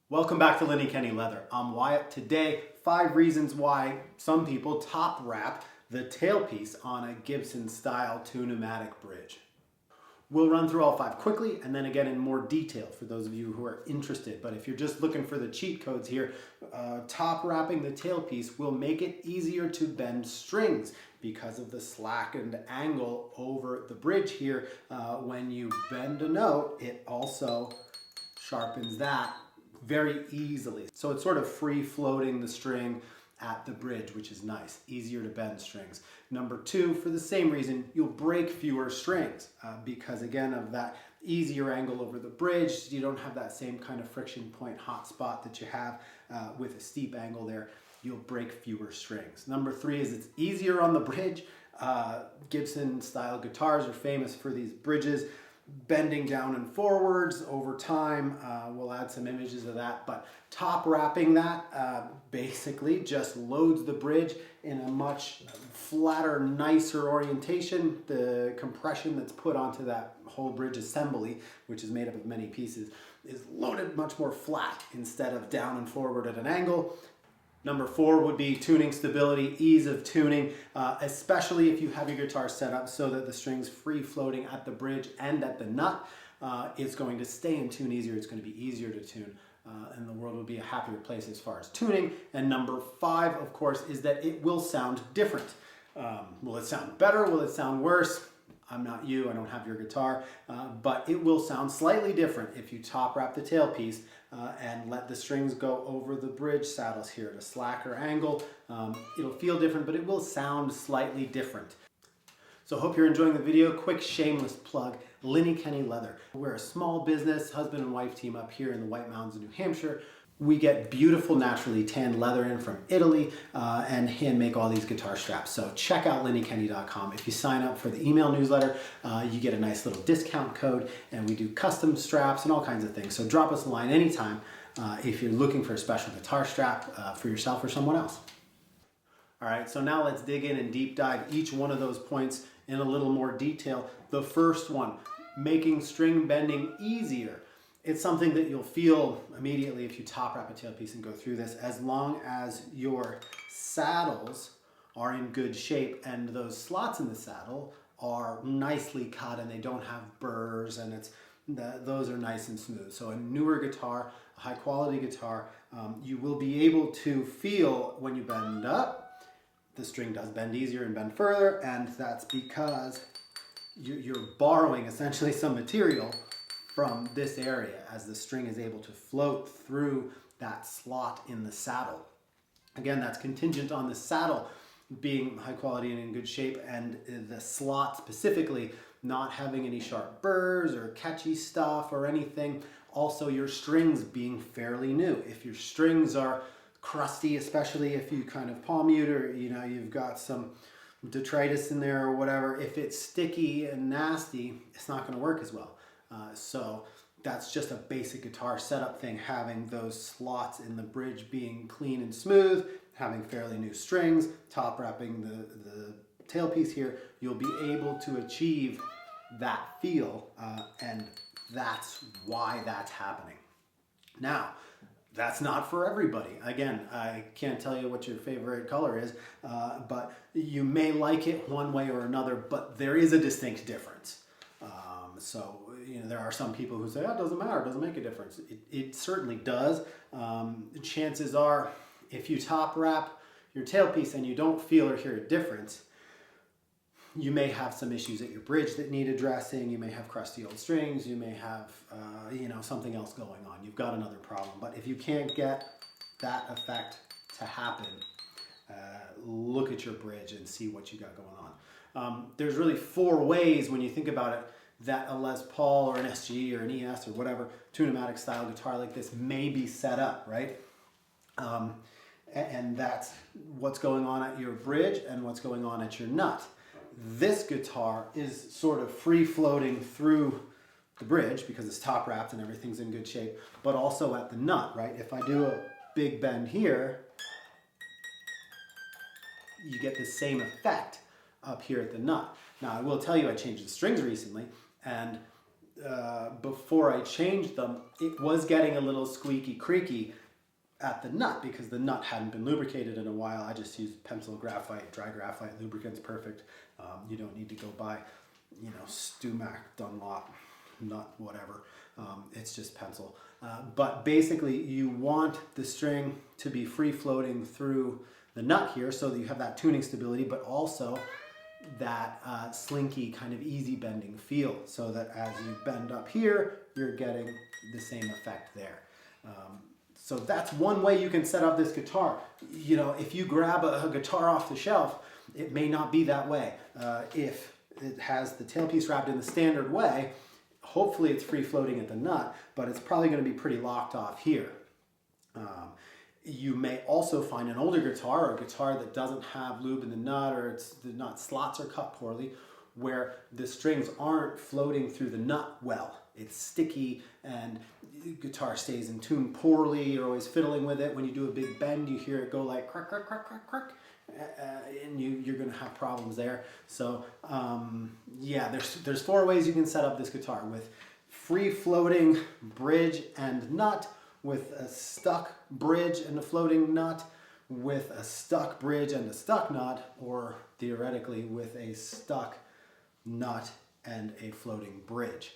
Welcome back to Linny, Kenney Leather. I'm Wyatt. Today, 5 reasons why some people top wrap the tailpiece on a Gibson style tune-o-matic bridge. We'll run through all 5 quickly and then again in more detail for those of you who are interested. But if you're just looking for the cheat codes here, top wrapping the tailpiece will make it easier to bend strings because of the slackened angle over the bridge here. When you bend a note, it also sharpens that very easily. So it's sort of free floating the string at the bridge, which is nice, easier to bend strings. Number 2, for the same reason, you'll break fewer strings because again of that easier angle over the bridge, you don't have that same kind of friction point hot spot that you have with a steep angle there. You'll break fewer strings. Number 3 is it's easier on the bridge. Gibson style guitars are famous for these bridges bending down and forwards over time. We'll add some images of that, but top wrapping that basically just loads the bridge in a much flatter, nicer orientation. The compression that's put onto that whole bridge assembly, which is made up of many pieces, is loaded much more flat instead of down and forward at an angle. Number 4 would be tuning stability, ease of tuning, especially if you have your guitar set up so that the string's free floating at the bridge and at the nut. It's going to stay in tune easier, it's going to be easier to tune, and the world will be a happier place as far as tuning. And number 5, of course, is that it will sound different. Will it sound better? Will it sound worse? I'm not you, I don't have your guitar, but it will sound slightly different if you top wrap the tailpiece and let the strings go over the bridge saddles here at a slacker angle. It'll feel different, but it will sound slightly different. So hope you're enjoying the video. Quick shameless plug, Linny, Kenney Leather. We're a small business, husband and wife team up here in the White Mountains of New Hampshire. We get beautiful naturally tanned leather in from Italy and hand make all these guitar straps. So check out linnykenney.com. If you sign up for the email newsletter, you get a nice little discount code, and we do custom straps and all kinds of things. So drop us a line anytime if you're looking for a special guitar strap for yourself or someone else. All right, so now let's dig in and deep dive each one of those points in a little more detail. The first one, making string bending easier. It's something that you'll feel immediately if you top wrap a tailpiece and go through this, as long as your saddles are in good shape and those slots in the saddle are nicely cut and they don't have burrs, and those are nice and smooth. So a newer guitar, a high quality guitar, you will be able to feel when you bend up, the string does bend easier and bend further, and that's because you're borrowing essentially some material from this area as the string is able to float through that slot in the saddle. Again, that's contingent on the saddle being high quality and in good shape, and the slot specifically not having any sharp burrs or catchy stuff or anything. Also, your strings being fairly new. If your strings are crusty, especially if you kind of palm mute or you've got some detritus in there or whatever, if it's sticky and nasty, it's not going to work as well. So that's just a basic guitar setup thing, having those slots in the bridge being clean and smooth, having fairly new strings, top wrapping the tailpiece here, you'll be able to achieve that feel, and that's why that's happening. Now, that's not for everybody. Again, I can't tell you what your favorite color is, but you may like it one way or another, but there is a distinct difference. So, there are some people who say, oh, it doesn't matter, it doesn't make a difference. It certainly does. Chances are, if you top wrap your tailpiece and you don't feel or hear a difference, you may have some issues at your bridge that need addressing. You may have crusty old strings. You may have, something else going on. You've got another problem. But if you can't get that effect to happen, look at your bridge and see what you got going on. There's really 4 ways when you think about it that a Les Paul or an SG or an ES or whatever tune-o-matic style guitar like this may be set up, right? And that's what's going on at your bridge and what's going on at your nut. This guitar is sort of free floating through the bridge because it's top wrapped and everything's in good shape, but also at the nut, right? If I do a big bend here, you get the same effect up here at the nut. Now, I will tell you I changed the strings recently, and before I changed them, it was getting a little squeaky creaky at the nut because the nut hadn't been lubricated in a while. I just used pencil graphite, dry graphite, lubricant's perfect. You don't need to go buy, you know, Stumac, Dunlop, nut, whatever. It's just pencil. But basically you want the string to be free floating through the nut here so that you have that tuning stability, but also that slinky kind of easy bending feel, so that as you bend up here, you're getting the same effect there. So that's one way you can set up this guitar. You know, if you grab a guitar off the shelf, it may not be that way. If it has the tailpiece wrapped in the standard way, hopefully it's free floating at the nut, but it's probably going to be pretty locked off here. You may also find an older guitar, or a guitar that doesn't have lube in the nut, or the nut slots are cut poorly, where the strings aren't floating through the nut well. It's sticky and the guitar stays in tune poorly. You're always fiddling with it. When you do a big bend, you hear it go like crack, crack, crack, crack, crack, and you're going to have problems there. So yeah, there's 4 ways you can set up this guitar: with free floating bridge and nut, with a stuck bridge and a floating nut, with a stuck bridge and a stuck nut, or theoretically with a stuck nut and a floating bridge.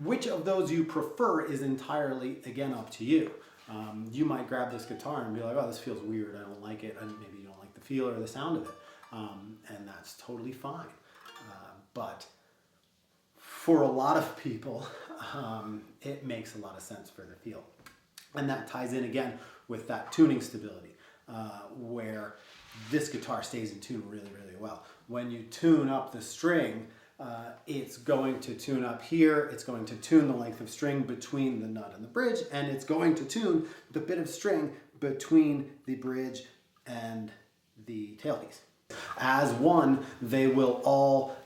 Which of those you prefer is entirely, again, up to you. You might grab this guitar and be like, oh, this feels weird, I don't like it, and maybe you don't like the feel or the sound of it, and that's totally fine. But for a lot of people, it makes a lot of sense for the feel. And that ties in again with that tuning stability, where this guitar stays in tune really, really well. When you tune up the string, it's going to tune up here, it's going to tune the length of string between the nut and the bridge, and it's going to tune the bit of string between the bridge and the tailpiece. As one, they will all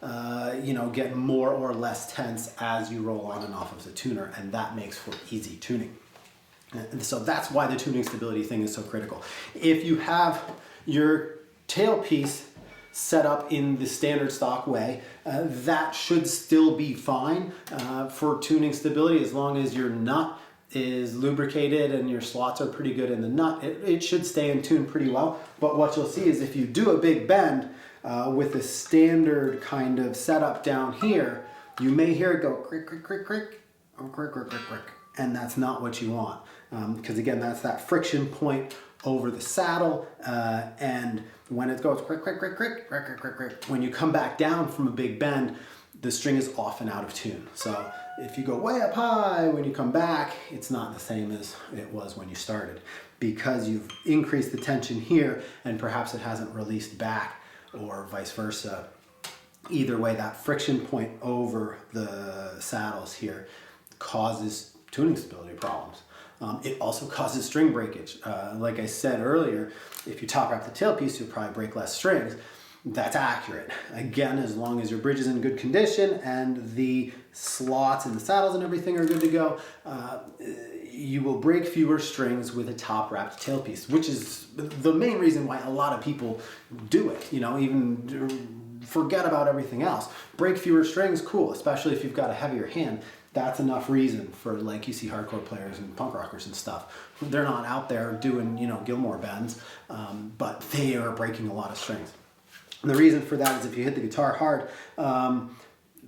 get more or less tense as you roll on and off of the tuner, and that makes for easy tuning. And so that's why the tuning stability thing is so critical. If you have your tailpiece set up in the standard stock way, that should still be fine for tuning stability, as long as your nut is lubricated and your slots are pretty good in the nut. It should stay in tune pretty well. But what you'll see is if you do a big bend with a standard kind of setup down here, you may hear it go crick, crick, crick, crick, or crick, crick, crick, crick. And that's not what you want. Because again, that's that friction point over the saddle, and when it goes crick, crick, crick, crick, crick, crick, crick, crick, when you come back down from a big bend, the string is often out of tune. So if you go way up high, when you come back, it's not the same as it was when you started, because you've increased the tension here and perhaps it hasn't released back, or vice versa. Either way, that friction point over the saddles here causes tuning stability problems. It also causes string breakage. Like I said earlier, if you top wrap the tailpiece, you'll probably break less strings. That's accurate. Again, as long as your bridge is in good condition and the slots and the saddles and everything are good to go, you will break fewer strings with a top wrapped tailpiece, which is the main reason why a lot of people do it. You know, even forget about everything else. Break fewer strings, cool, especially if you've got a heavier hand. That's enough reason for, like, you see hardcore players and punk rockers and stuff. They're not out there doing, Gilmore bends, but they are breaking a lot of strings. And the reason for that is if you hit the guitar hard,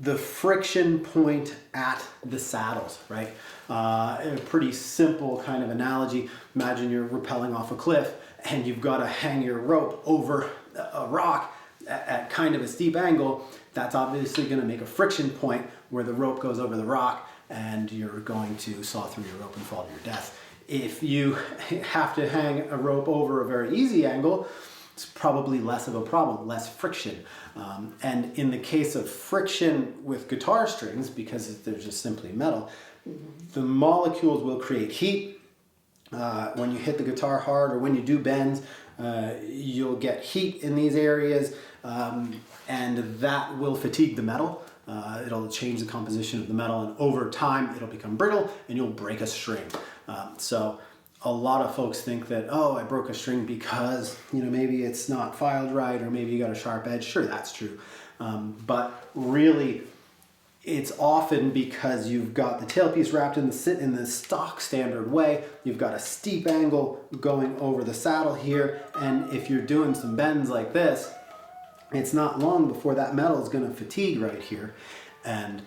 the friction point at the saddles, right? A pretty simple kind of analogy. Imagine you're rappelling off a cliff and you've got to hang your rope over a rock at kind of a steep angle. That's obviously going to make a friction point where the rope goes over the rock and you're going to saw through your rope and fall to your death. If you have to hang a rope over a very easy angle, it's probably less of a problem, less friction. And in the case of friction with guitar strings, because they're just simply metal, the molecules will create heat. When you hit the guitar hard or when you do bends, you'll get heat in these areas, and that will fatigue the metal. It'll change the composition of the metal, and over time it'll become brittle and you'll break a string. So a lot of folks think that, oh, I broke a string because, maybe it's not filed right, or maybe you got a sharp edge. Sure, that's true. But really, It's often because you've got the tailpiece wrapped in the stock standard way. You've got a steep angle going over the saddle here, and if you're doing some bends like this, it's not long before that metal is going to fatigue right here, and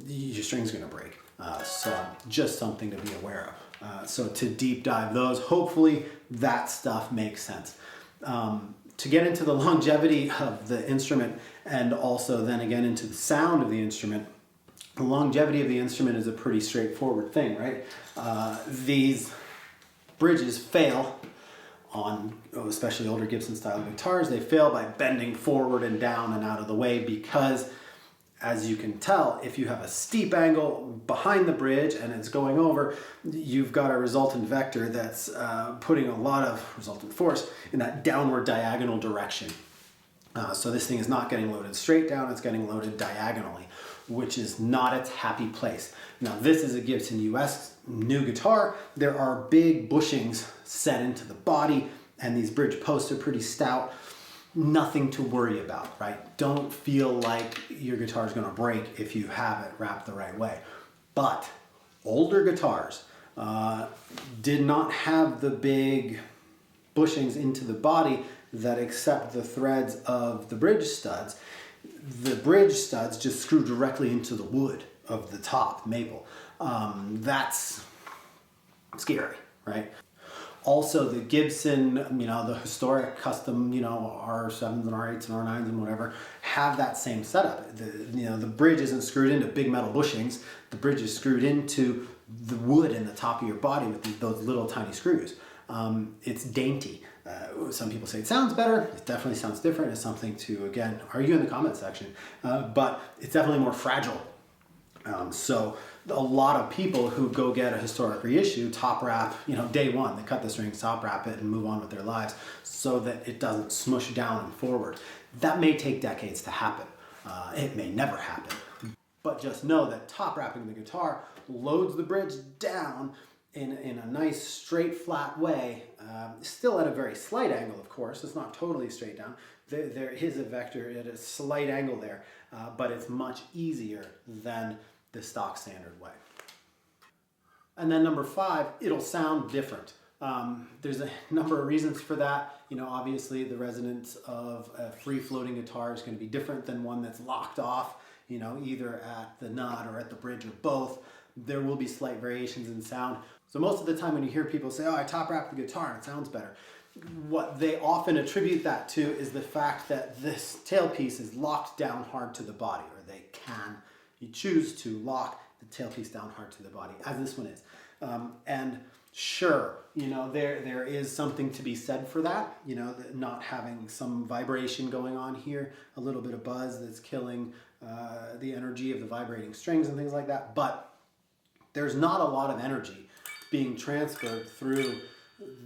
your string's going to break. So just something to be aware of. So to deep dive those, hopefully that stuff makes sense. To get into the longevity of the instrument, and also then again into the sound of the instrument, the longevity of the instrument is a pretty straightforward thing, right? These bridges fail on, especially older Gibson style guitars. They fail by bending forward and down and out of the way because, as you can tell, if you have a steep angle behind the bridge and it's going over, you've got a resultant vector that's putting a lot of resultant force in that downward diagonal direction. So this thing is not getting loaded straight down, it's getting loaded diagonally, which is not its happy place. Now this is a Gibson US new guitar. There are big bushings set into the body, and these bridge posts are pretty stout. Nothing to worry about, right? Don't feel like your guitar is going to break if you have it wrapped the right way. But older guitars did not have the big bushings into the body that accept the threads of the bridge studs. The bridge studs just screw directly into the wood of the top maple. That's scary, right? Also, the Gibson, the historic custom, R7s and R8s and R9s and whatever, have that same setup. The bridge isn't screwed into big metal bushings. The bridge is screwed into the wood in the top of your body with those little tiny screws. It's dainty. Some people say it sounds better. It definitely sounds different. It's something to, again, argue in the comment section. But it's definitely more fragile. So a lot of people who go get a historic reissue, top wrap, day one, they cut the strings, top wrap it, and move on with their lives so that it doesn't smush down and forward. That may take decades to happen. It may never happen. But just know that top wrapping the guitar loads the bridge down in a nice straight flat way, still at a very slight angle, of course. It's not totally straight down. There is a vector at a slight angle there, but it's much easier than the stock standard way. And then number 5, it'll sound different. There's a number of reasons for that. Obviously the resonance of a free floating guitar is going to be different than one that's locked off, either at the nut or at the bridge or both. There will be slight variations in sound. So most of the time when you hear people say, oh, I top wrap the guitar and it sounds better, what they often attribute that to is the fact that this tailpiece is locked down hard to the body, or you choose to lock the tailpiece down hard to the body, as this one is. And sure, there is something to be said for that, not having some vibration going on here, a little bit of buzz that's killing the energy of the vibrating strings and things like that. But there's not a lot of energy being transferred through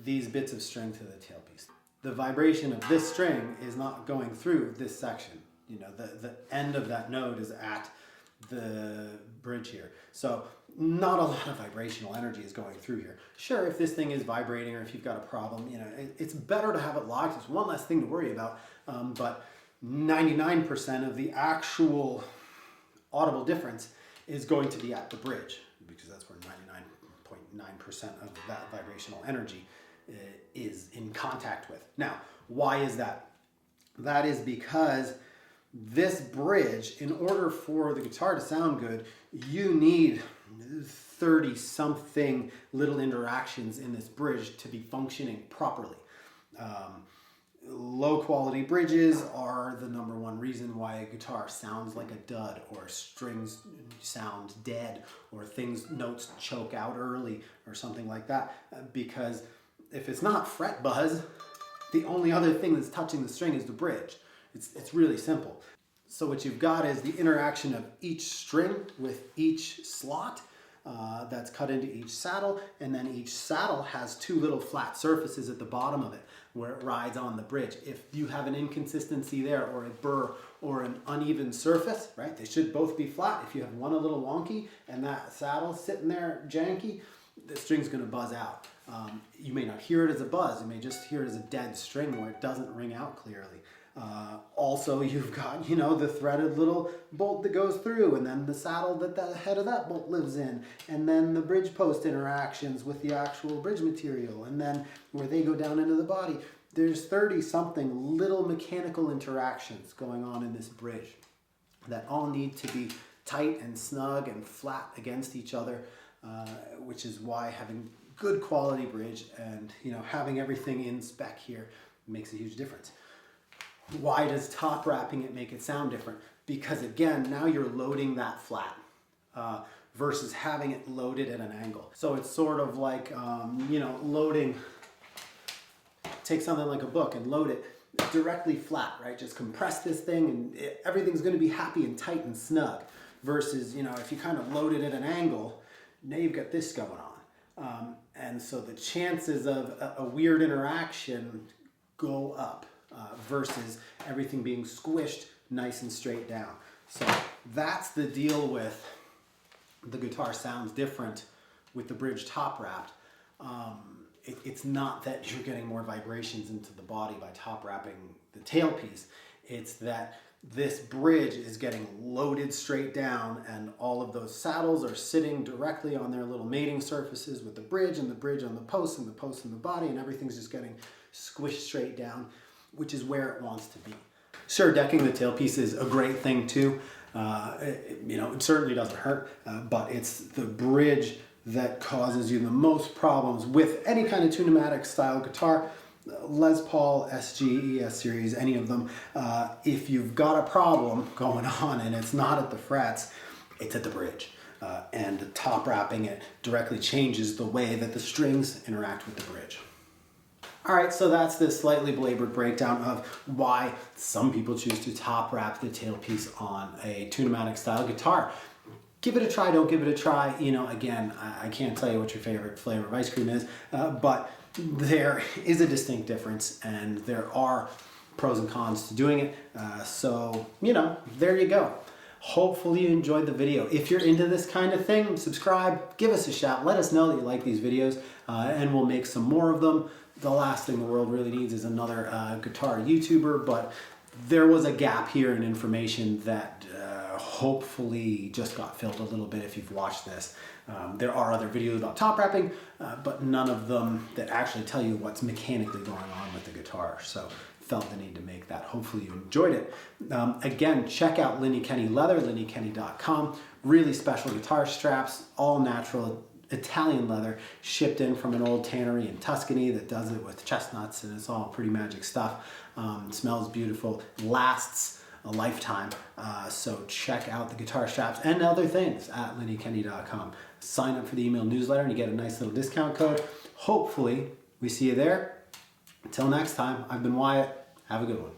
these bits of string to the tailpiece. The vibration of this string is not going through this section. The end of that note is at the bridge here. So not a lot of vibrational energy is going through here. Sure, if this thing is vibrating or if you've got a problem, it's better to have it locked. It's one less thing to worry about. But 99% of the actual audible difference is going to be at the bridge, because that's where 99.9% of that vibrational energy is in contact with. Now, why is that? That is because this bridge, in order for the guitar to sound good, you need 30-something little interactions in this bridge to be functioning properly. Low quality bridges are the number one reason why a guitar sounds like a dud, or strings sound dead, or notes choke out early, or something like that. Because if it's not fret buzz, the only other thing that's touching the string is the bridge. It's really simple. So what you've got is the interaction of each string with each slot that's cut into each saddle, and then each saddle has 2 little flat surfaces at the bottom of it where it rides on the bridge. If you have an inconsistency there, or a burr, or an uneven surface, right, they should both be flat. If you have one a little wonky and that saddle sitting there janky, the string's going to buzz out. You may not hear it as a buzz, you may just hear it as a dead string where it doesn't ring out clearly. Also, you've got, you know, the threaded little bolt that goes through, and then the saddle that the head of that bolt lives in, and then the bridge post interactions with the actual bridge material, and then where they go down into the body. There's 30-something little mechanical interactions going on in this bridge that all need to be tight and snug and flat against each other, which is why having good quality bridge and, you know, having everything in spec here makes a huge difference. Why does top wrapping it make it sound different? Because again, now you're loading that flat versus having it loaded at an angle. So it's sort of like, you know, loading, take something like a book and load it directly flat, right? Just compress this thing and everything's gonna be happy and tight and snug. Versus, you know, if you kind of load it at an angle, now you've got this going on. And so the chances of a weird interaction go up. Versus everything being squished nice and straight down. So that's the deal with the guitar sounds different with the bridge top wrapped. It's not that you're getting more vibrations into the body by top wrapping the tailpiece. It's that this bridge is getting loaded straight down, and all of those saddles are sitting directly on their little mating surfaces with the bridge and the bridge on the post and the post in the body, and everything's just getting squished straight down, which is where it wants to be. Sure, decking the tailpiece is a great thing too. You know, it certainly doesn't hurt, but it's the bridge that causes you the most problems with any kind of tune-o-matic style guitar. Les Paul, SG, ES series, any of them. If you've got a problem going on and it's not at the frets, it's at the bridge. And top wrapping it directly changes the way that the strings interact with the bridge. All right, so that's this slightly belabored breakdown of why some people choose to top wrap the tailpiece on a tune-o-matic style guitar. Give it a try, don't give it a try. You know, again, I can't tell you what your favorite flavor of ice cream is, but there is a distinct difference and there are pros and cons to doing it. So, you know, there you go. Hopefully you enjoyed the video. If you're into this kind of thing, subscribe, give us a shout, let us know that you like these videos, and we'll make some more of them. The last thing the world really needs is another guitar YouTuber, but there was a gap here in information that hopefully just got filled a little bit if you've watched this. There are other videos about top wrapping, but none of them that actually tell you what's mechanically going on with the guitar. So felt the need to make that. Hopefully you enjoyed it. Again, check out Linny Kenney Leather, linnykenney.com. Really special guitar straps, all natural Italian leather, shipped in from an old tannery in Tuscany that does it with chestnuts, and it's all pretty magic stuff. Smells beautiful, lasts a lifetime. So check out the guitar straps and other things at linnykenney.com. Sign up for the email newsletter and you get a nice little discount code. Hopefully we see you there. Until next time, I've been Wyatt. Have a good one.